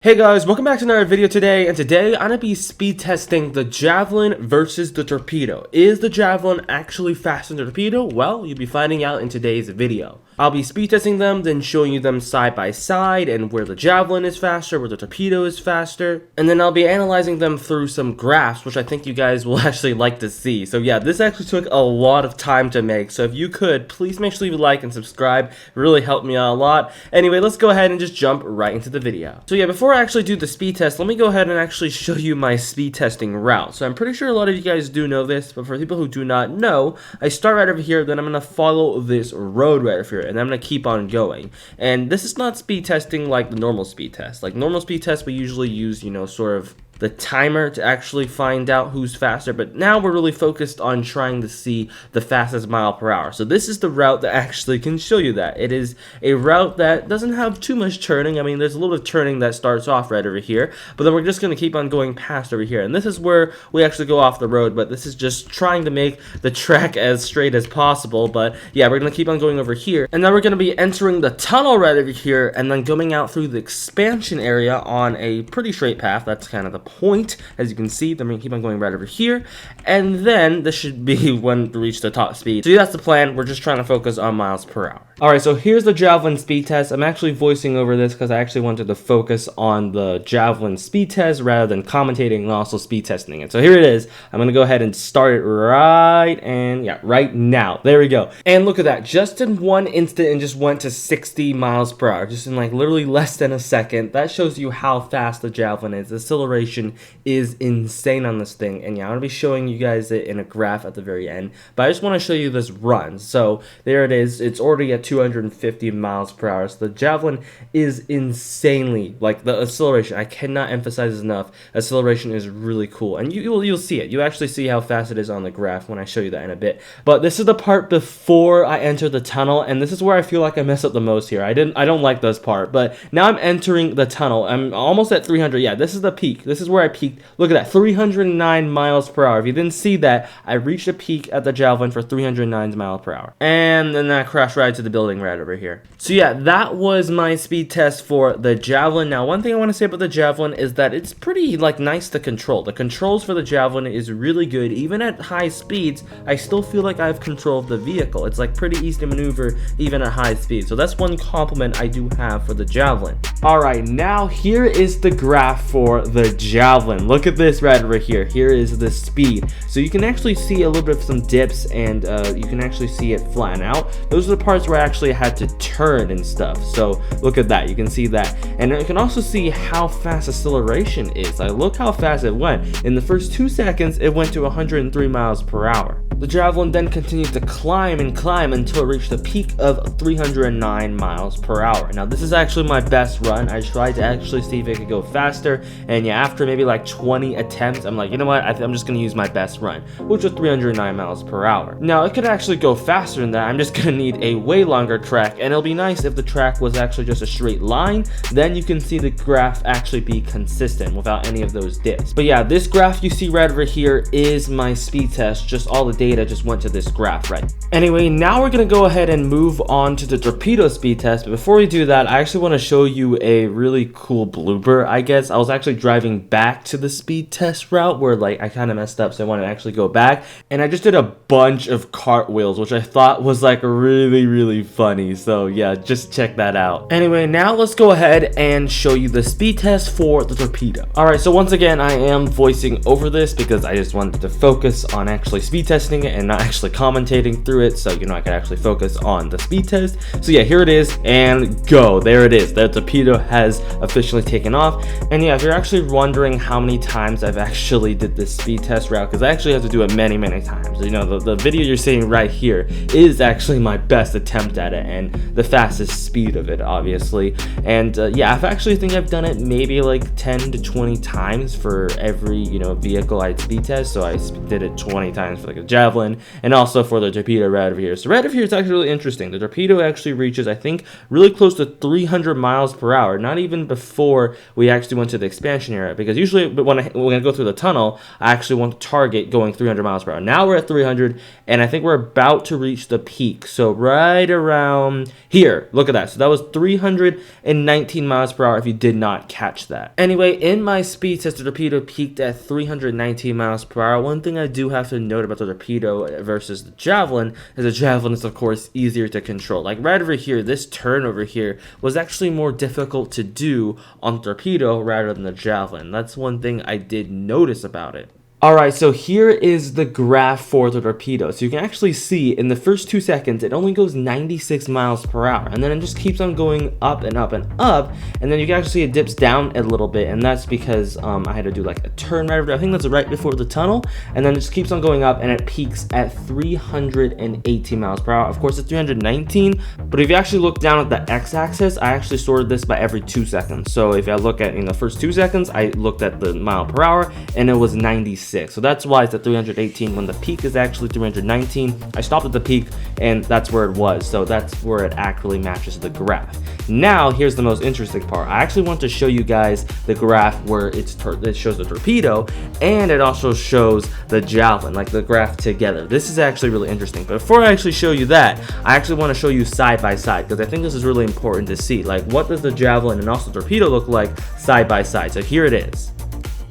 Hey guys, welcome back to another video today, and today I'm going to be speed testing the Javelin versus the Torpedo. Is the Javelin actually faster than the Torpedo? Well, you'll be finding out in today's video. I'll be speed testing them, then showing you them side by side, and where the Javelin is faster, where the Torpedo is faster, and then I'll be analyzing them through some graphs, which I think you guys will actually like to see. So yeah, this actually took a lot of time to make, so if you could, please make sure you leave a like and subscribe. It really helped me out a lot. Anyway, let's go ahead and just jump right into the video. So yeah, before I actually do the speed test, let me go ahead and actually show you my speed testing route. So I'm pretty sure a lot of you guys do know this, but for people who do not know, I start right over here, then I'm going to follow this road right over here, and I'm going to keep on going. And this is not speed testing like the normal speed test. Like normal speed tests, we usually use, sort of the timer to actually find out who's faster, but now we're really focused on trying to see the fastest mile per hour. So this is the route that actually can show you that. It is a route that doesn't have too much turning. I mean, there's a little bit of turning that starts off right over here, but then we're just going to keep on going past over here. And this is where we actually go off the road, but this is just trying to make the track as straight as possible. But yeah, we're going to keep on going over here, and then we're going to be entering the tunnel right over here, and then going out through the expansion area on a pretty straight path. That's kind of the point, as you can see. Then we keep on going right over here, and then this should be when we reach the top speed. So that's the plan. We're just trying to focus on miles per hour. Alright, so here's the Javelin speed test. I'm actually voicing over this because I actually wanted to focus on the Javelin speed test rather than commentating and also speed testing it. So here it is. I'm gonna go ahead and start it right now. There we go. And look at that, just in one instant, and just went to 60 miles per hour, just in like literally less than a second. That shows you how fast the Javelin is. The acceleration is insane on this thing, and yeah, I'm gonna be showing you guys it in a graph at the very end, but I just want to show you this run. So there it is. It's already at 250 miles per hour. So the Javelin is insanely, like, the acceleration, I cannot emphasize enough, acceleration is really cool, and you'll see it. You actually see how fast it is on the graph when I show you that in a bit. But this is the part before I enter the tunnel, and this is where I feel like I mess up the most here. I don't like this part, but now I'm entering the tunnel. I'm almost at 300. Yeah, this is the peak. This is where I peaked. Look at that, 309 miles per hour. If you didn't see that, I reached a peak at the Javelin for 309 miles per hour. And then I crashed right to the building right over here. So yeah, that was my speed test for the Javelin. Now, one thing I want to say about the Javelin is that it's pretty, like, nice to control. The controls for the Javelin is really good. Even at high speeds, I still feel like I have control of the vehicle. It's like pretty easy to maneuver even at high speed. So that's one compliment I do have for the Javelin. Alright, now here is the graph for the Javelin. Look at this right over here. Here is the speed. So you can actually see a little bit of some dips, and you can actually see it flatten out. Those are the parts where I actually had to turn and stuff. So look at that. You can see that. And you can also see how fast acceleration is. Like, look how fast it went. In the first 2 seconds, it went to 103 miles per hour. The Javelin then continued to climb and climb until it reached the peak of 309 miles per hour. Now, this is actually my best run. I tried to actually see if it could go faster, and yeah, after maybe like 20 attempts, I'm like, you know what, I'm just gonna use my best run, which was 309 miles per hour. Now, it could actually go faster than that. I'm just gonna need a way longer track, and it'll be nice if the track was actually just a straight line. Then you can see the graph actually be consistent without any of those dips. But yeah, this graph you see right over here is my speed test. Just all the data just went to this graph, right? Anyway, now we're gonna go ahead and move on to the Torpedo speed test. But before we do that, I actually want to show you a really cool blooper, I guess. I was actually driving back to the speed test route where, like, I kind of messed up, so I want to actually go back, and I just did a bunch of cartwheels, which I thought was like really funny. So yeah, just check that out. Anyway, now let's go ahead and show you the speed test for the Torpedo. Alright, so once again, I am voicing over this because I just wanted to focus on actually speed testing it and not actually commentating through it, so I could actually focus on the speed test. So yeah, here it is, and go. There it is. The Torpedo has officially taken off. And yeah, if you're actually wondering how many times I've actually did this speed test route, because I actually have to do it many times. The video you're seeing right here is actually my best attempt at it, and the fastest speed of it, obviously. And yeah, I actually think I've done it maybe like 10 to 20 times for every vehicle I speed test. So I did it 20 times for like a Javelin, and also for the Torpedo right over here. So right over here, it's actually really interesting. The Torpedo actually reaches, I think, really close to 300 miles per hour, not even before we actually went to the expansion area, because because usually when I go through the tunnel, I actually want to target going 300 miles per hour. Now we're at 300, and I think we're about to reach the peak. So right around here, look at that. So that was 319 miles per hour if you did not catch that. Anyway, in my speed test, the torpedo peaked at 319 miles per hour. One thing I do have to note about the torpedo versus the javelin is the javelin is, of course, easier to control. Like right over here, this turn over here was actually more difficult to do on the torpedo rather than the javelin. That's one thing I did notice about it. Alright, so here is the graph for the torpedo. So you can actually see in the first 2 seconds, it only goes 96 miles per hour. And then it just keeps on going up and up and up. And then you can actually see it dips down a little bit. And that's because I had to do like a turn right over. I think that's right before the tunnel. And then it just keeps on going up and it peaks at 318 miles per hour. Of course, it's 319. But if you actually look down at the x-axis, I actually sorted this by every 2 seconds. So if I look at in the first 2 seconds, I looked at the mile per hour and it was 96. So that's why it's at 318 when the peak is actually 319. I stopped at the peak and that's where it was. So that's where it actually matches the graph. Now, here's the most interesting part. I actually want to show you guys the graph where it shows the torpedo and it also shows the javelin, like the graph together. This is actually really interesting. But before I actually show you that, I actually want to show you side by side because I think this is really important to see. Like, what does the javelin and also the torpedo look like side by side? So here it is.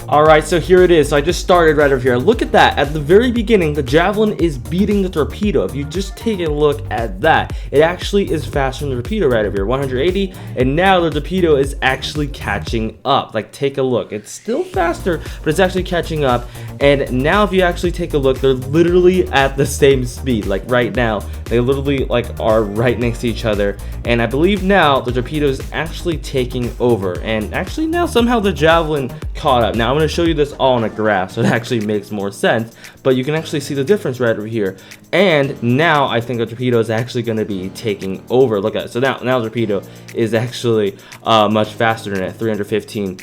Alright, so here it is. So I just started right over here. Look at that. At the very beginning, the javelin is beating the torpedo. If you just take a look at that, it actually is faster than the torpedo right over here, 180. And now the torpedo is actually catching up. Like, take a look. It's still faster, but it's actually catching up. And now if you actually take a look, they're literally at the same speed. Like right now, they literally like are right next to each other. And I believe now the torpedo is actually taking over. And actually now somehow the javelin caught up. Now I'm going to show you this all on a graph so it actually makes more sense, but you can actually see the difference right over here. And now I think the torpedo is actually going to be taking over. Look at it. So now the torpedo is actually much faster than at 315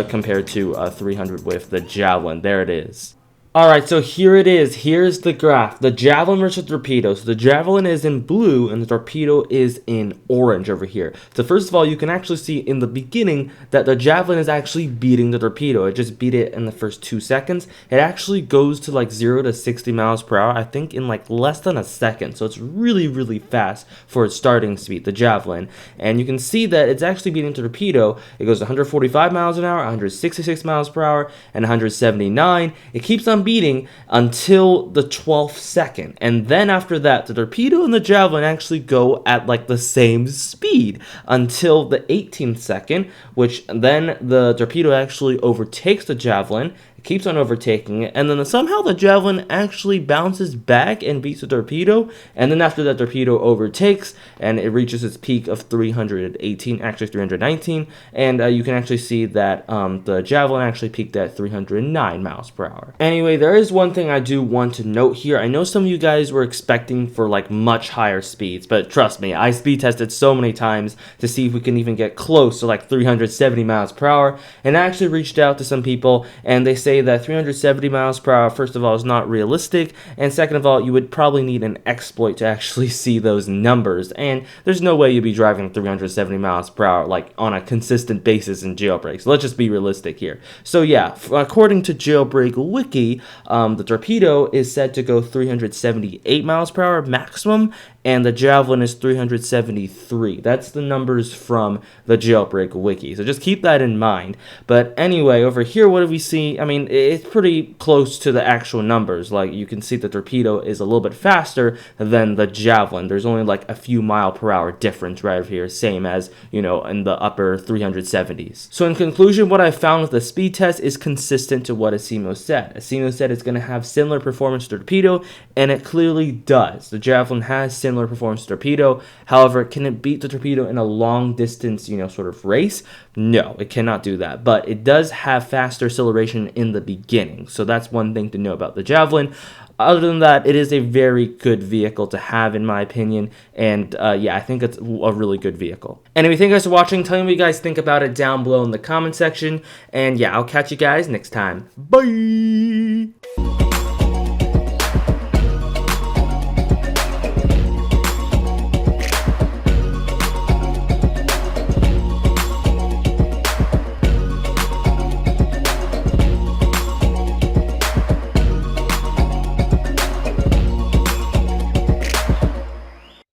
compared to 300 with the javelin. There it is. Alright, so here it is. Here's the graph. The javelin versus torpedo. So the javelin is in blue and the torpedo is in orange over here. So first of all, you can actually see in the beginning that the javelin is actually beating the torpedo. It just beat it in the first 2 seconds. It actually goes to like 0 to 60 miles per hour, I think in like less than a second. So it's really, really fast for its starting speed, the javelin. And you can see that it's actually beating the torpedo. It goes 145 miles an hour, 166 miles per hour, and 179. It keeps on beating until the 12th second, and then after that the torpedo and the javelin actually go at like the same speed until the 18th second, which then the torpedo actually overtakes the javelin. Keeps on overtaking it, and then somehow the javelin actually bounces back and beats the torpedo, and then after that torpedo overtakes and it reaches its peak of 318, actually 319, and you can actually see that the javelin actually peaked at 309 miles per hour. Anyway, there is one thing I do want to note here. I know some of you guys were expecting for like much higher speeds, but trust me, I speed tested so many times to see if we can even get close to like 370 miles per hour, and I actually reached out to some people and they say that 370 miles per hour, first of all, is not realistic, and second of all, you would probably need an exploit to actually see those numbers, and there's no way you'd be driving 370 miles per hour like on a consistent basis in Jailbreak. So let's just be realistic here. So yeah, according to Jailbreak Wiki, the torpedo is said to go 378 miles per hour maximum, and the javelin is 373. That's the numbers from the Jailbreak Wiki. So just keep that in mind. But anyway, over here, what do we see? I mean, it's pretty close to the actual numbers. Like, you can see the torpedo is a little bit faster than the javelin. There's only like a few mile per hour difference right over here, same as, you know, in the upper 370s. So in conclusion, what I found with the speed test is consistent to what ASIMO said. ASIMO said it's going to have similar performance to torpedo, and it clearly does. The javelin has similar performance to torpedo. However, can it beat the torpedo in a long distance, you know, sort of race? No, it cannot do that. But it does have faster acceleration in the beginning. So that's one thing to know about the javelin. Other than that, it is a very good vehicle to have, in my opinion. And yeah, I think it's a really good vehicle. Anyway, thank you guys for watching. Tell me what you guys think about it down below in the comment section. And yeah, I'll catch you guys next time. Bye!